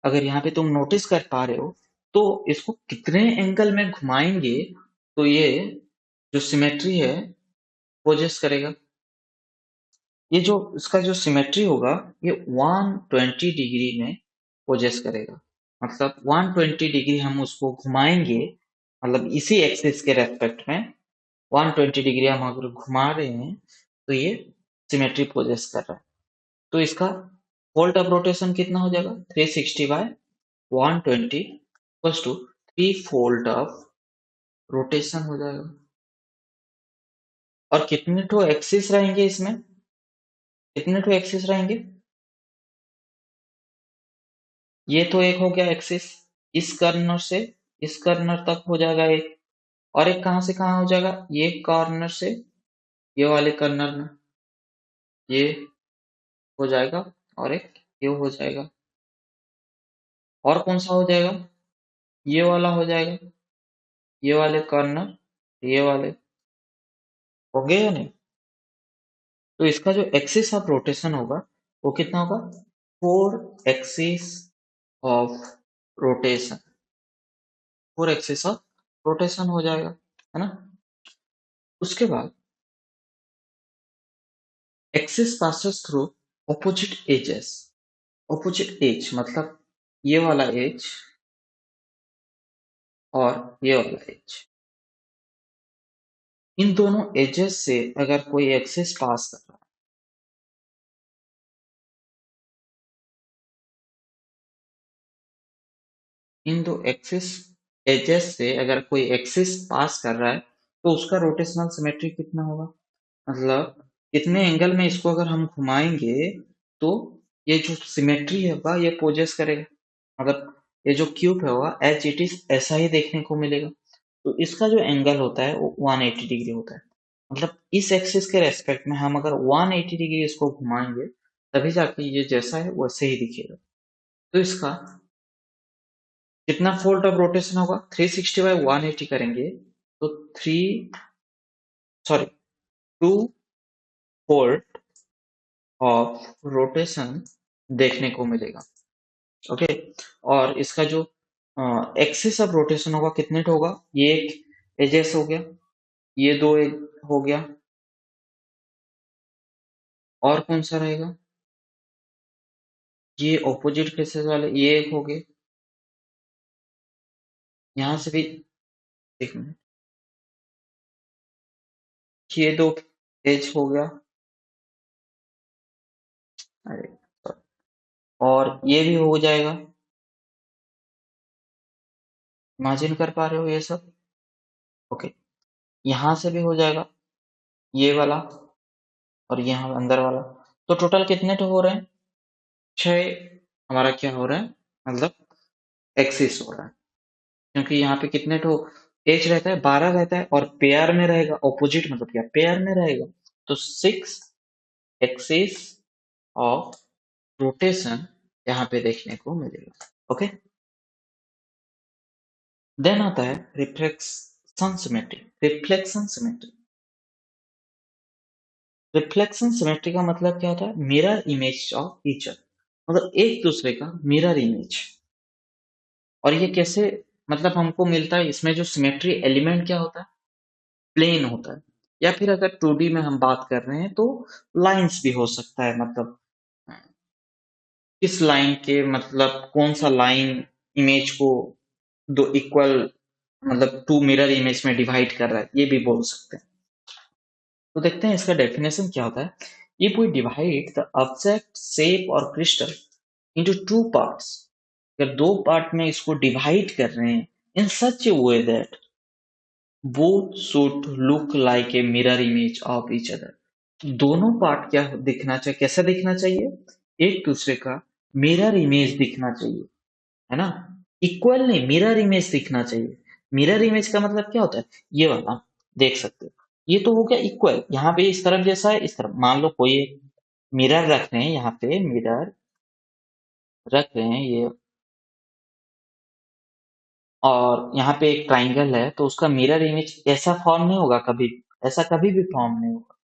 अगर यहाँ पे तुम नोटिस कर पा रहे हो, तो इसको कितने एंगल में घुमाएंगे तो ये जो सिमेट्री है पोजेस करेगा। ये जो इसका जो सिमेट्री होगा ये 120 डिग्री में पोजेस करेगा। मतलब 120 डिग्री हम उसको घुमाएंगे, मतलब इसी एक्सिस के रेस्पेक्ट में 120 डिग्री हम अगर घुमा रहे हैं तो ये सिमेट्री पोजेस कर रहा है। तो इसका फोल्ड ऑफ रोटेशन कितना हो जाएगा, 360 by 120 equals to 3 fold of rotation हो जाएगा। और कितने ठो एक्सिस रहेंगे इसमें, कितने ठो एक्सिस रहेंगे, ये तो एक हो गया एक्सिस, इस कर्नर से इस कर्नर तक हो जाएगा एक, और एक कहां से कहां हो जाएगा, ये कॉर्नर से ये वाले कर्नर में ये हो जाएगा, और एक ये हो जाएगा। और कौन सा हो जाएगा, ये वाला हो जाएगा, ये वाले कॉर्नर, ये वाले हो गए या नहीं। तो इसका जो एक्सिस ऑफ रोटेशन होगा वो कितना होगा, 4 axis of rotation, 4 axis of rotation हो जाएगा, है ना। उसके बाद axis passes through opposite edges, opposite edge मतलब ये वाला एज और ये वाला एज, इन दोनों एजेस से अगर कोई एक्सिस पास कर रहा है, इन दो एक्सिस एजेस से अगर कोई एक्सिस पास कर रहा है तो उसका रोटेशनल सिमेट्री कितना होगा, मतलब कितने एंगल में इसको अगर हम घुमाएंगे तो ये जो सिमेट्री होगा ये पोजेस करेगा, मतलब ये जो क्यूब होगा एच इट इज ऐसा ही देखने को मिलेगा। तो इसका जो एंगल होता है वो 180 डिग्री होता है। मतलब इस एक्सिस के रेस्पेक्ट में हम अगर 180 डिग्री इसको घुमाएंगे तभी जाके ये जैसा है वैसे ही दिखेगा। तो इसका कितना फोल्ड ऑफ रोटेशन होगा, 360 बाय 180 करेंगे तो 2 फोल्ड ऑफ रोटेशन देखने को मिलेगा। ओके। और इसका जो एक्सिस ऑफ रोटेशन होगा कितने तो होगा, ये एक एजेस हो गया, ये दो हो गया, और कौन सा रहेगा, ये ऑपोजिट फेसेस वाले ये एक हो गए, यहां से भी, एक मिनट, ये दो एज हो गया, अरे sorry, और ये भी हो जाएगा, इमेजिन कर पा रहे हो ये सब। ओके, यहां से भी हो जाएगा ये वाला, और यहाँ अंदर वाला। तो टोटल कितने तो हो रहे हैं, 6 हमारा क्या हो रहा है, मतलब एक्सिस हो रहा है। क्योंकि यहाँ पे कितने तो एज रहता है, 12 रहता है, और पेयर में रहेगा, ऑपोजिट मतलब क्या, पेयर में रहेगा। तो 6 एक्सिस ऑफ रोटेशन यहाँ पे देखने को मिलेगा। ओके। देन आता है reflection symmetry. Reflection symmetry, reflection symmetry का मतलब क्या होता है, mirror image of each other, मतलब एक दूसरे का मिरर इमेज। और ये कैसे, मतलब हमको मिलता है, इसमें जो सिमेट्री एलिमेंट क्या होता है, प्लेन होता है, या फिर अगर 2D में हम बात कर रहे हैं तो लाइंस भी हो सकता है, मतलब किस लाइन के, मतलब कौन सा लाइन इमेज को दो इक्वल, मतलब 2 मिरर इमेज में डिवाइड कर रहा है, ये भी बोल सकते हैं। तो देखते हैं इसका डेफिनेशन क्या होता है। If we divide the object shape और क्रिस्टल इनटू 2 पार्ट्स, अगर 2 पार्ट में इसको डिवाइड कर रहे हैं in such a way that both should look like a mirror image of each other, दोनों पार्ट क्या दिखना चाहिए, कैसा दिखना चाहिए, एक दूसरे का मिरर इमेज दिखना चाहिए, है ना। इक्वल नहीं, मिरर इमेज दिखना चाहिए। मिरर इमेज का मतलब क्या होता है, ये वाला देख सकते हो, ये तो हो गया इक्वल, यहाँ पे इस तरफ जैसा है, इस तरफ मान लो कोई मिरर रख रहे हैं, यहाँ पे मिरर रख रहे हैं ये, और यहाँ पे एक ट्राइंगल है, तो उसका मिरर इमेज ऐसा फॉर्म नहीं होगा कभी, ऐसा कभी भी फॉर्म नहीं होगा,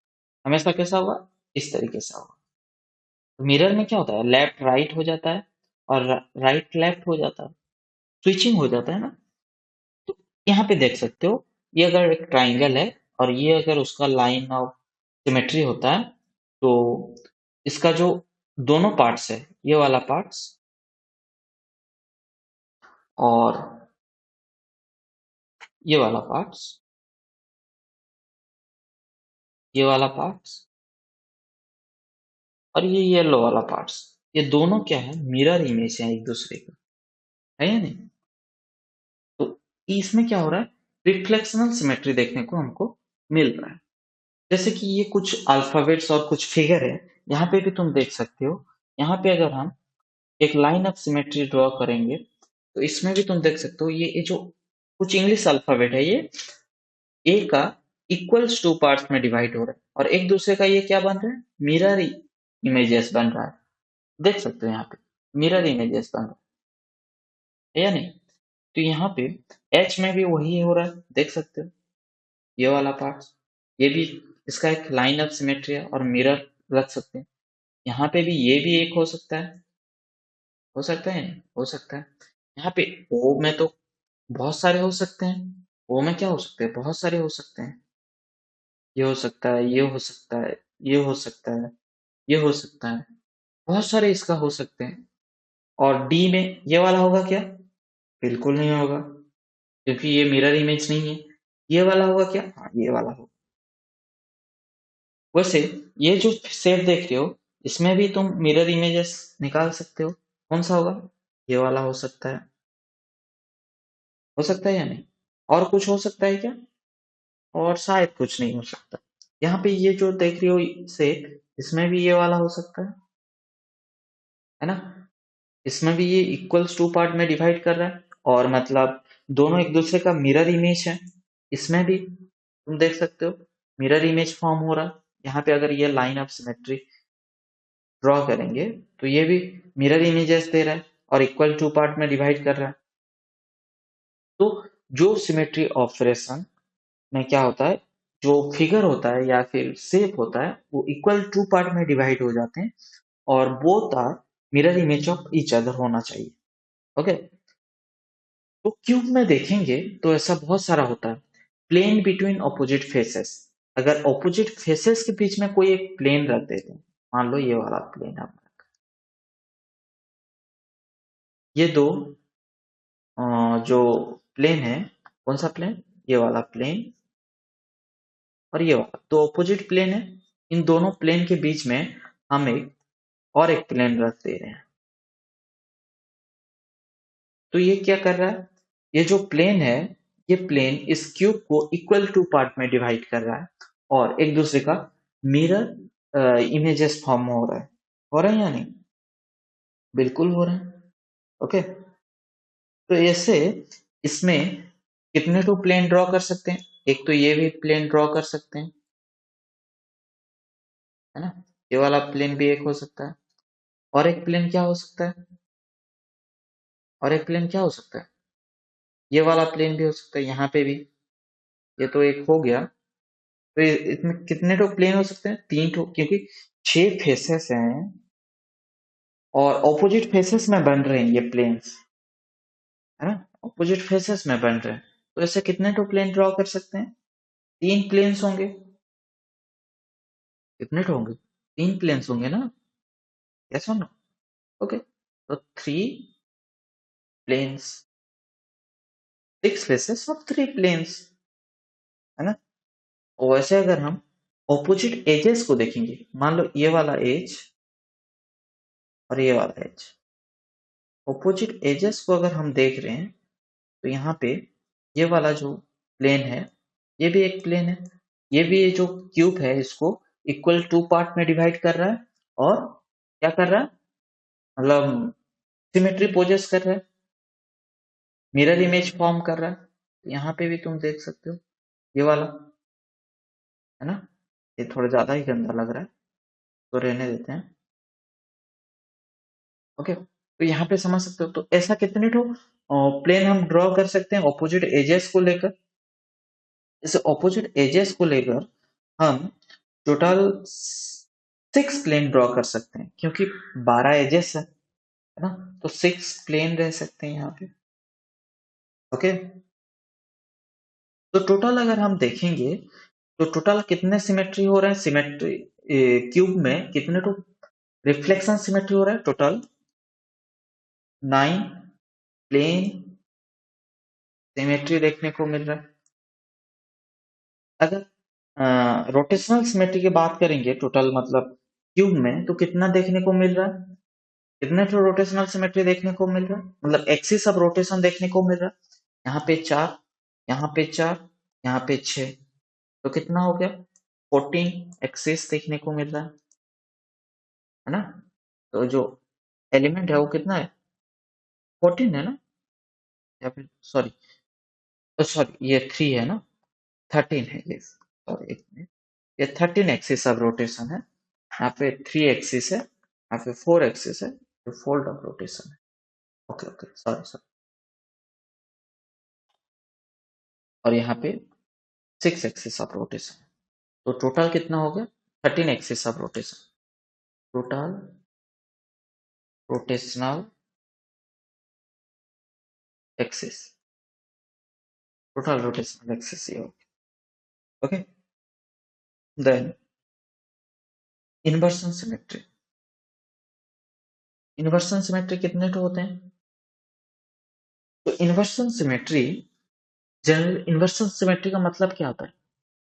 हमेशा कैसा होगा, इस तरीके से होगा। तो मिरर में क्या होता है, लेफ्ट राइट हो जाता है और राइट लेफ्ट हो जाता है, स्विचिंग हो जाता है ना। तो यहाँ पे देख सकते हो, ये अगर एक ट्राइंगल है और ये अगर उसका लाइन ऑफ सिमेट्री होता है, तो इसका जो दोनों पार्ट्स है, ये वाला पार्ट्स और ये वाला पार्ट्स, ये वाला पार्ट्स और ये येलो वाला पार्ट्स, ये दोनों क्या है, मिरर इमेज है एक दूसरे का, है या नहीं। तो इसमें क्या हो रहा है, रिफ्लेक्शनल सिमेट्री देखने को हमको मिल रहा है। जैसे कि ये कुछ अल्फाबेट्स और कुछ फिगर है, यहाँ पे भी तुम देख सकते हो। यहाँ पे अगर हम एक लाइन ऑफ सिमेट्री ड्रॉ करेंगे, तो इसमें भी तुम देख सकते हो, ये जो कुछ इंग्लिश अल्फाबेट है, ये ए का इक्वल्स टू पार्ट्स में डिवाइड हो रहा है और एक दूसरे का ये क्या बन रहा है, मिरर इमेजेस बन रहा है। देख सकते हो यहाँ पे मिरर इमेजेस बन रहा है या नहीं। तो यहाँ पे एच में भी वही हो रहा है, देख सकते हो ये वाला पार्ट, ये भी इसका एक लाइन ऑफ सिमेट्री है और मिरर रख सकते हैं। यहाँ पे भी ये भी एक हो सकता है, हो सकता है नहीं हो सकता है। यहाँ पे ओ में तो बहुत सारे हो सकते हैं, ओ में क्या हो सकते हैं, बहुत सारे हो सकते हैं। ये हो सकता है, ये हो सकता है, ये हो सकता है, ये हो सकता है, बहुत सारे इसका हो सकते हैं। और डी में ये वाला होगा क्या, बिल्कुल नहीं होगा, क्योंकि ये मिरर इमेज नहीं है। ये वाला होगा क्या, हाँ ये वाला होगा। वैसे ये जो शेप देख रहे हो, इसमें भी तुम मिरर इमेजेस निकाल सकते हो, कौन सा होगा, ये वाला हो सकता है या नहीं, और कुछ हो सकता है क्या, और शायद कुछ नहीं हो सकता। यहाँ पे ये जो देख रही हो शेप, इसमें भी ये वाला हो सकता है ना, इसमें भी ये इक्वल्स टू पार्ट में डिवाइड कर रहा है और मतलब दोनों एक दूसरे का मिरर इमेज है। इसमें भी तुम देख सकते हो मिरर इमेज फॉर्म हो रहा है। यहाँ पे अगर ये लाइन ऑफ सिमेट्री ड्रॉ करेंगे, तो ये भी मिरर इमेजेस दे रहा है और इक्वल टू पार्ट में डिवाइड कर रहा है। तो जो सिमेट्री ऑपरेशन में क्या होता है, जो फिगर होता है या फिर शेप होता है, वो इक्वल टू पार्ट में डिवाइड हो जाते हैं और both are mirror image of each other होना चाहिए। ओके। तो क्यूब में देखेंगे तो ऐसा बहुत सारा होता है, प्लेन बिटवीन ऑपोजिट फेसेस। अगर ऑपोजिट फेसेस के बीच में कोई एक प्लेन रख देते हैं, मान लो ये वाला प्लेन है, ये दो जो प्लेन है, कौन सा प्लेन, ये वाला प्लेन और ये वाला, दो ऑपोजिट प्लेन है। इन दोनों प्लेन के बीच में हम एक और एक प्लेन रख दे रहे हैं। तो ये क्या कर रहा है, ये जो प्लेन है, ये प्लेन इस क्यूब को इक्वल टू पार्ट में डिवाइड कर रहा है और एक दूसरे का मिरर इमेजेस फॉर्म हो रहा है या नहीं, बिल्कुल हो रहा है। ओके। तो ऐसे इसमें कितने तो प्लेन ड्रॉ कर सकते हैं, एक तो ये भी प्लेन ड्रॉ कर सकते हैं, है ना, ये वाला प्लेन भी एक हो सकता है। और एक प्लेन क्या हो सकता है, और एक प्लेन क्या हो सकता है, ये वाला प्लेन भी हो सकता है, यहाँ पे भी, ये तो एक हो गया। तो इसमें कितने तो प्लेन हो सकते हैं, तीन तो, क्योंकि छह फेसेस हैं और ऑपोजिट फेसेस में बन रहे हैं ये प्लेन्स, है ना, ऑपोजिट फेसेस में बन रहे हैं। तो ऐसे कितने तो प्लेन ड्रॉ कर सकते हैं, तीन प्लेन्स होंगे। कितने तो होंगे, तीन प्लेन्स होंगे ना, यस और नो। ओके, तो थ्री प्लेन्स, सिक्स फेसेस और थ्री प्लेन्स, है ना। और वैसे अगर हम ऑपोजिट एजेस को देखेंगे, मान लो ये वाला एज और ये वाला एज, ऑपोजिट एजेस को अगर हम देख रहे हैं, तो यहाँ पे ये वाला जो प्लेन है, ये भी एक प्लेन है, ये भी ये जो क्यूब है इसको इक्वल टू पार्ट में डिवाइड कर रहा है और क्या कर रहा है, मतलब सिमेट्री पोजेस कर रहा है, मिरर इमेज फॉर्म कर रहा है। यहाँ पे भी तुम देख सकते हो ये वाला, है ना। ये थोड़ा ज्यादा ही गंदा लग रहा है, तो रहने देते हैं। ओके, तो यहाँ पे समझ सकते हो, तो ऐसा कितने ठो प्लेन हम ड्रॉ कर सकते हैं ऑपोजिट एजेस को लेकर। इस ऑपोजिट एजेस को लेकर हम टोटल 6 प्लेन ड्रॉ कर सकते हैं, क्योंकि 12 एजेस है ना। तो 6 प्लेन रह सकते हैं यहाँ पे। ओके, तो टोटल अगर हम देखेंगे तो टोटल कितने सिमेट्री हो रहे हैं, सिमेट्री क्यूब में कितने टो रिफ्लेक्शन सिमेट्री हो रहा है, टोटल 9 प्लेन सिमेट्री देखने को मिल रहा है। अगर रोटेशनल सिमेट्री की बात करेंगे टोटल मतलब क्यूब में, तो कितना देखने को मिल रहा है, कितने तो रोटेशनल सिमेट्री देखने को मिल रहा है, मतलब एक्सिस ऑफ रोटेशन देखने को मिल रहा है। यहाँ पे 4, यहाँ पे 4, यहाँ पे 6, तो कितना हो गया, 14 एक्सिस देखने को मिल रहा है ना। तो जो एलिमेंट है वो कितना है, 14 है ना, या फिर सॉरी, सॉरी ये 3 है ना, 13 है ये, सॉरी एक मिनट, ये 13 एक्सिस ऑफ रोटेशन है। यहाँ पे 3 एक्सिस है, यहाँ पे 4 एक्सिस है, तो फोल्ड ऑफ रोटेशन है। Okay okay, sorry sorry. और यहाँ पे 6 एक्सिस ऑफ रोटेशन है। तो टोटल कितना हो गया, 13 axis of rotation, total rotational axis, total rotational axis ये हो गया। Okay, then inversion symmetry, inversion symmetry कितने तो होते हैं, तो inversion symmetry, general inversion symmetry का मतलब क्या होता है,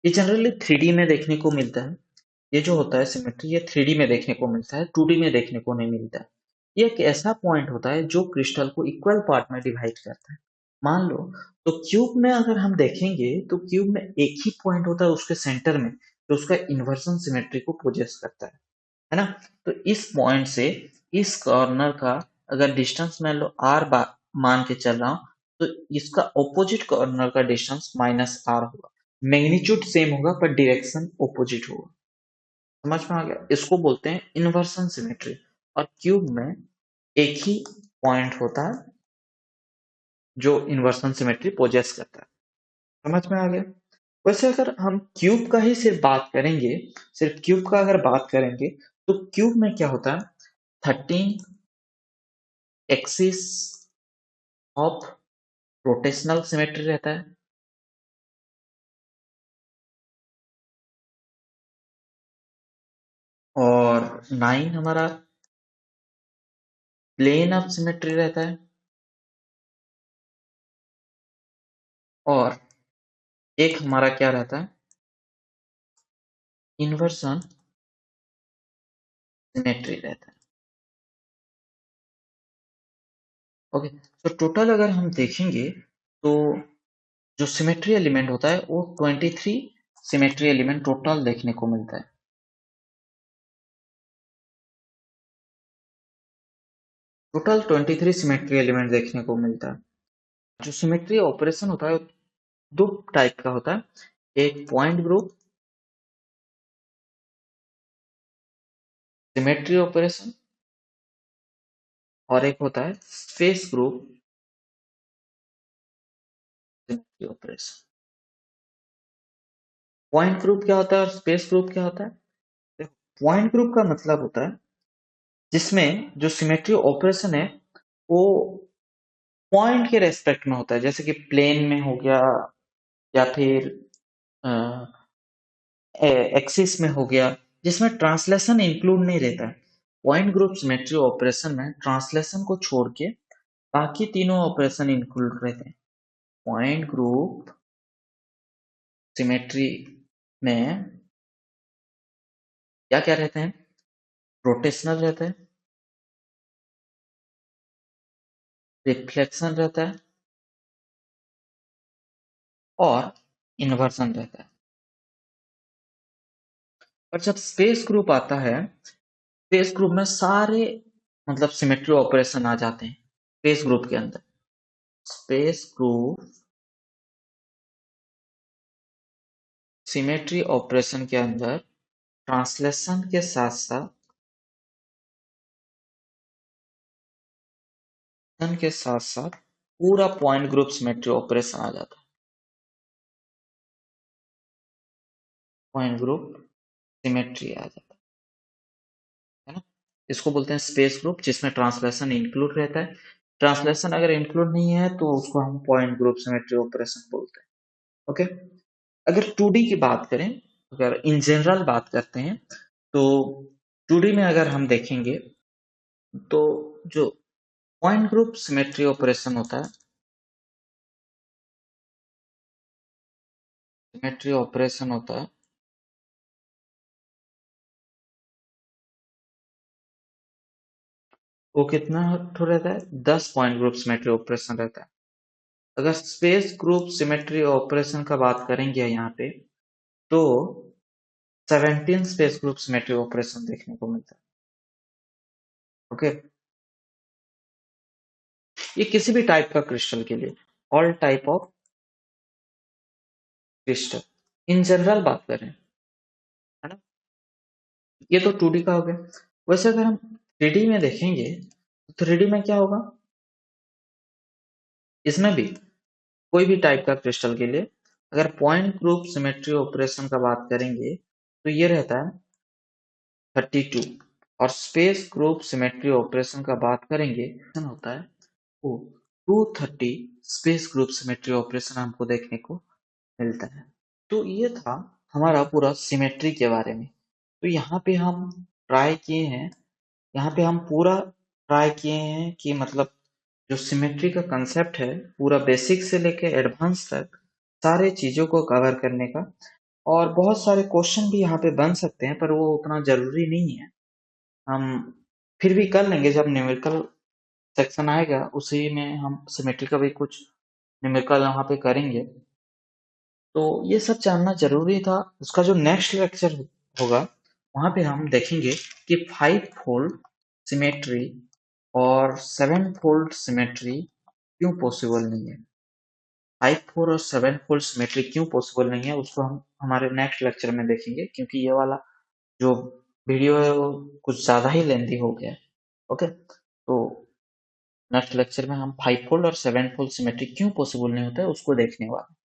ये जनरली 3D में देखने को मिलता है। ये जो होता है सिमेट्री, ये 3D में देखने को मिलता है, 2D में देखने को नहीं मिलता है। ये एक ऐसा पॉइंट होता है जो क्रिस्टल को इक्वल पार्ट में डिवाइड करता है। मान लो, तो क्यूब में अगर हम देखेंगे तो क्यूब में एक ही पॉइंट होता है उसके सेंटर में, जो उसका इन्वर्सन सिमेट्री को पोजेस करता है ना। तो इस पॉइंट से इस कॉर्नर का अगर डिस्टेंस मान लो आर मान के चल रहा हूं, तो इसका ऑपोजिट कॉर्नर का डिस्टेंस -r होगा। मैग्नीट्यूड सेम होगा पर डायरेक्शन ऑपोजिट होगा। समझ में आ गया, इसको बोलते हैं इन्वर्सन सिमेट्री। और क्यूब में एक ही पॉइंट होता है जो इन्वर्सन सिमेट्री पोजेस करता है। समझ में आ गया। वैसे अगर हम क्यूब का ही सिर्फ बात करेंगे, सिर्फ क्यूब का अगर बात करेंगे, तो क्यूब में क्या होता है, 13 एक्सिस ऑफ रोटेशनल सिमेट्री रहता है, और 9 हमारा प्लेन ऑफ सिमेट्री रहता है, और एक हमारा क्या रहता है, इन्वर्सन सिमेट्री रहता है। ओके, तो टोटल अगर हम देखेंगे तो जो सिमेट्री एलिमेंट होता है वो 23 सिमेट्री एलिमेंट टोटल देखने को मिलता है। टोटल 23 सिमेट्री एलिमेंट देखने को मिलता है। जो सिमेट्री ऑपरेशन होता है दो टाइप का होता है, एक पॉइंट ग्रुप सिमेट्री ऑपरेशन, और एक होता है space group symmetry operation. Point group क्या होता है और स्पेस ग्रुप क्या होता है, पॉइंट ग्रुप का मतलब होता है जिसमें जो सिमेट्री ऑपरेशन है वो पॉइंट के रेस्पेक्ट में होता है, जैसे कि प्लेन में हो गया, या फिर एक्सिस में हो गया, जिसमें ट्रांसलेशन इंक्लूड नहीं रहता है। पॉइंट ग्रुप सिमेट्री ऑपरेशन में ट्रांसलेशन को छोड़ के बाकी तीनों ऑपरेशन इंक्लूड रहते हैं। पॉइंट ग्रुप सिमेट्री में क्या क्या रहते हैं, रोटेशनल रहता है, रिफ्लेक्शन रहता है, और इन्वर्सन रहता है। और जब स्पेस ग्रुप आता है, स्पेस ग्रुप में सारे मतलब सिमेट्री ऑपरेशन आ जाते हैं स्पेस ग्रुप के अंदर। स्पेस ग्रुप सिमेट्री ऑपरेशन के अंदर ट्रांसलेशन के साथ साथ पूरा पॉइंट ग्रुप सिमेट्री ऑपरेशन आ जाता है। पॉइंट ग्रुप सिमेट्री आ जाता है ना। इसको बोलते हैं स्पेस ग्रुप, जिसमें ट्रांसलेशन इंक्लूड रहता है। ट्रांसलेशन अगर इंक्लूड नहीं है तो उसको हम पॉइंट ग्रुप सिमेट्री ऑपरेशन बोलते हैं। ओके। अगर 2D की बात करें, अगर इन जनरल बात करते हैं, तो 2D में अगर हम देखेंगे तो जो पॉइंट ग्रुप सिमेट्री ऑपरेशन होता है, सिमेट्री ऑपरेशन होता है, वो कितना ठो रहता है? 10 पॉइंट ग्रुप सिमेट्री ऑपरेशन रहता है। अगर स्पेस ग्रुप सिमेट्री ऑपरेशन का बात करेंगे यहाँ पे, तो 17 स्पेस ग्रुप सिमेट्री ऑपरेशन देखने को मिलता है। ओके। ये किसी भी टाइप का क्रिस्टल के लिए, all type of crystal, in general बात करें, है ना। ये तो 2D का हो गया। वैसे अगर हम 3D में देखेंगे तो 3D में क्या होगा? इसमें भी कोई भी टाइप का क्रिस्टल के लिए अगर पॉइंट ग्रुप सिमेट्री ऑपरेशन का बात करेंगे तो ये रहता है 32, और स्पेस ग्रुप सिमेट्री ऑपरेशन का बात करेंगे होता है वो 230 स्पेस ग्रुप सिमेट्री ऑपरेशन हमको देखने को मिलता है। तो ये था हमारा पूरा सिमेट्री के बारे में। तो यहाँ पे हम ट्राई किए हैं, यहाँ पे हम पूरा ट्राई किए हैं कि मतलब जो सिमेट्री का कंसेप्ट है पूरा बेसिक से लेके एडवांस तक सारे चीजों को कवर करने का। और बहुत सारे क्वेश्चन भी यहाँ पे बन सकते हैं पर वो उतना जरूरी नहीं है। हम फिर भी कर लेंगे, जब न्यूमेरिकल सेक्शन आएगा उसी में हम सिमेट्री का भी कुछ न्यूमेरिकल वहाँ पे करेंगे। तो ये सब जानना जरूरी था। उसका जो नेक्स्ट लेक्चर होगा वहां पे हम देखेंगे कि 5-फोल्ड सिमेट्री और 7-फोल्ड सिमेट्री क्यों पॉसिबल नहीं है। 5-फोल्ड और 7-फोल्ड सिमेट्री क्यों पॉसिबल नहीं है उसको हम हमारे नेक्स्ट लेक्चर में देखेंगे, क्योंकि ये वाला जो वीडियो है वो कुछ ज्यादा ही लेंथी हो गया है। ओके। तो नेक्स्ट लेक्चर में हम 5-फोल्ड और 7-फोल्ड सिमेट्री क्यों पॉसिबल नहीं होता है उसको देखने वाले हैं।